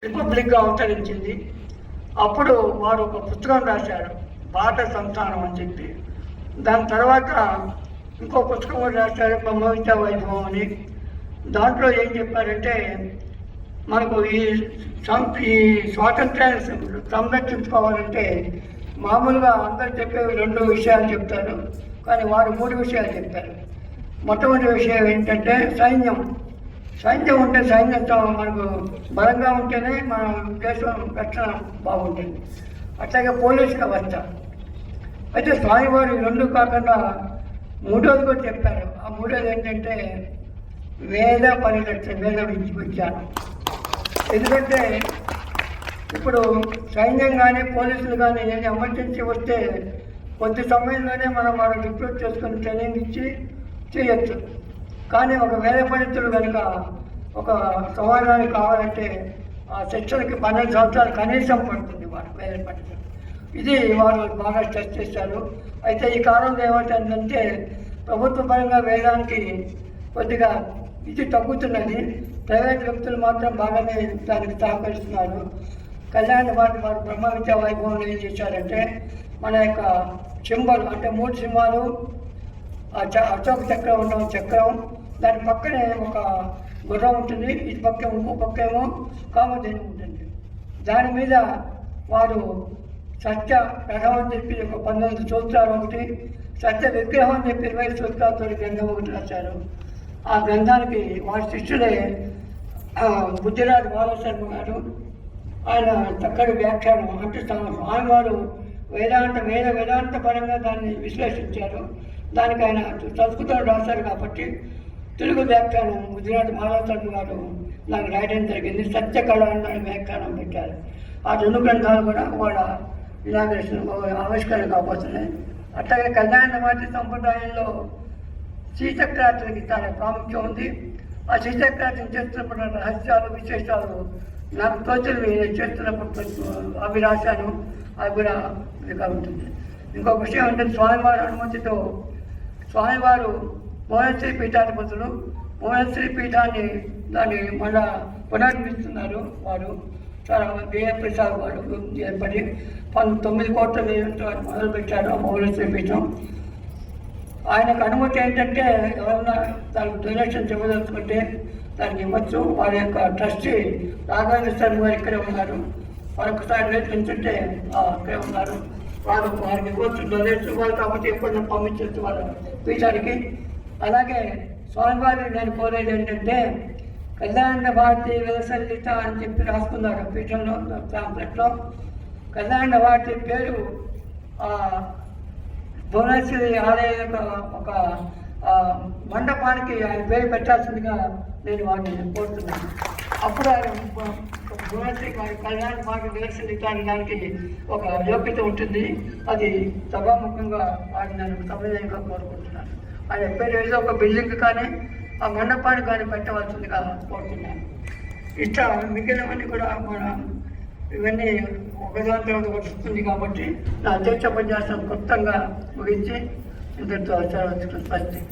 రిపబ్లిక్గా అవతరించింది. అప్పుడు వారు ఒక పుస్తకం రాశారు, భారత సంస్థానం అని చెప్పి. దాని తర్వాత ఇంకో పుస్తకం కూడా రాశారు, బ్రహ్మ విద్యా వైభవం అని. దాంట్లో ఏం చెప్పారంటే, మనకు ఈ స్వాతంత్ర్యాన్ని సంరక్షించుకోవాలంటే మామూలుగా అందరు చెప్పేవి 2 విషయాలు చెప్తారు, కానీ వారు 3 విషయాలు చెప్పారు. మొట్టమొదటి విషయం ఏంటంటే సైన్యం ఉంటే సైన్యంతో మనకు బలంగా ఉంటేనే మన దేశం రక్షణ బాగుంటుంది. అట్లాగే పోలీస్ వ్యవస్థ. అయితే స్వామివారు 2 కాకుండా 3వది కూడా చెప్పారు. ఆ 3వది ఏంటంటే వేద పరిరక్షణ, వేద విజ్ఞానం. ఎందుకంటే ఇప్పుడు సైన్యం కానీ పోలీసులు కానీ ఏది ఎమర్జెన్సీ వస్తే కొద్ది సమయంలోనే మనం వాళ్ళు రిక్రూట్ చేసుకుని ట్రైనింగ్ ఇచ్చి చేయొచ్చు. కానీ ఒక వేద పండితుడు కనుక ఒక సమాజానికి కావాలంటే ఆ శిక్షణకి 12 సంవత్సరాలు కనీసం పడుతుంది వారు వేద పండితుడు. ఇది వారు బాగా స్ట్రెస్ చేశారు. అయితే ఈ కాలంలో ఏమవుతుందంటే ప్రభుత్వ పరంగా వేదానికి కొద్దిగా ఇది తగ్గుతున్నది. ప్రైవేట్ వ్యక్తులు మాత్రం బాగానే దానికి సహకరిస్తున్నారు. కళ్యాణ వారు బ్రహ్మ విద్యా వైభవంలో ఏం చేశారంటే మన యొక్క సింబల్ అంటే 3 సింహాలు, అశోక చక్రం ఉన్న చక్రం, దాని పక్కనే ఒక గుర్రం ఉంటుంది, ఇటు పక్క ఇంకో పక్క ఏమో కామధేను ఉంటుంది. దాని మీద వారు సత్య రథం అని చెప్పి ఒక 19 సూత్రాలు ఒకటి, సత్య విగ్రహం అని చెప్పి 20 సూత్రాలతో గ్రంథం ఒకటి రాశారు. ఆ గ్రంథానికి వారి శిష్యులే బుద్ధిరాజు బాలశర్మ గారు. ఆయన చక్కటి వ్యాఖ్యానం అంటే స్వామివారు వేదాంత పరంగా దాన్ని విశ్లేషించారు. దానికి ఆయన సంస్కృతంలో రాశారు కాబట్టి తెలుగు వ్యాఖ్యానం బుద్ధిరాజు బాలశర్మ గారు దాన్ని రాయడం జరిగింది. సత్యకళ అనే వ్యాఖ్యానం పెట్టారు. ఆ 2 గ్రంథాలు కూడా వాళ్ళ ఇనాగ్రేషన్ ఆవిష్కరణ కాబోతున్నాయి. అట్లాగే కళ్యాణ వాటి సంప్రదాయంలో శ్రీచక్రార్చనకి చాలా ప్రాముఖ్యం ఉంది. ఆ శ్రీచక్రార్చన చేస్తున్నప్పుడు రహస్యాలు విశేషాలు నాకు తోచలు చేస్తున్నప్పుడు అవి రాశాను. అవి కూడా ఇదిగా ఉంటుంది. ఇంకొక విషయం ఏంటంటే స్వామివారి అనుమతితో స్వామివారు భువనశ్రీ పీఠాధిపతులు భువనశ్రీ పీఠాన్ని దాన్ని మళ్ళా పునర్మిస్తున్నారు. వారు చాలా వ్యయ ప్రసాద్ వారు ఏర్పడి 9 కోట్ల వ్యయంతో మొదలుపెట్టారు ఆ భువనశ్రీ పీఠం. ఆయనకు అనుమతి ఏంటంటే ఎవరైనా దానికి డొనేషన్ ఇవ్వదలుచుకుంటే దానికి ఇవ్వచ్చు. వారి యొక్క ట్రస్టీ రాఘవేంద్ర శర్మ గారు ఇక్కడే ఉన్నారు. మరొకసారి నేర్పించుంటే అక్కడే ఉన్నారు. వారికి ఇవ్వచ్చు డొనేషన్ ఇవ్వాలి కాబట్టి ఎప్పుడైనా పంపించవచ్చు వాళ్ళ పీఠానికి. అలాగే స్వామివారిని నేను కోరేది ఏంటంటే కళ్యాణ భారతి విలసల్లిత అని చెప్పి రాసుకున్నారు పీఠంలో ప్యాంప్లెట్లో. కళ్యాణ భారతి పేరు భువనేశ్వరి ఆలయ ఒక మండపానికి ఆయన పేరు పెట్టాల్సిందిగా నేను వారిని కోరుతున్నాను. అప్పుడు ఆయన భువనేశ్వరి కళ్యాణ భారతి విలసల్లిత దానికి ఒక యోగ్యత ఉంటుంది. అది సభాముఖంగా వారిని నేను సభ్యంగా కోరుకుంటున్నాను. ఆయన పేరు ఏదో ఒక బిల్డింగ్ కానీ ఆ మండపానికి కానీ పెట్టవలసిందిగా కోరుతున్నాను. ఇట్లా మిగిలినవన్నీ కూడా మన ఇవన్నీ ఒకదాని తర్వాత ఒకటి వస్తుంది కాబట్టి నా అధ్యక్ష ఉపన్యాసం క్లుప్తంగా ముగించి ఇంతటితో స్పష్టం.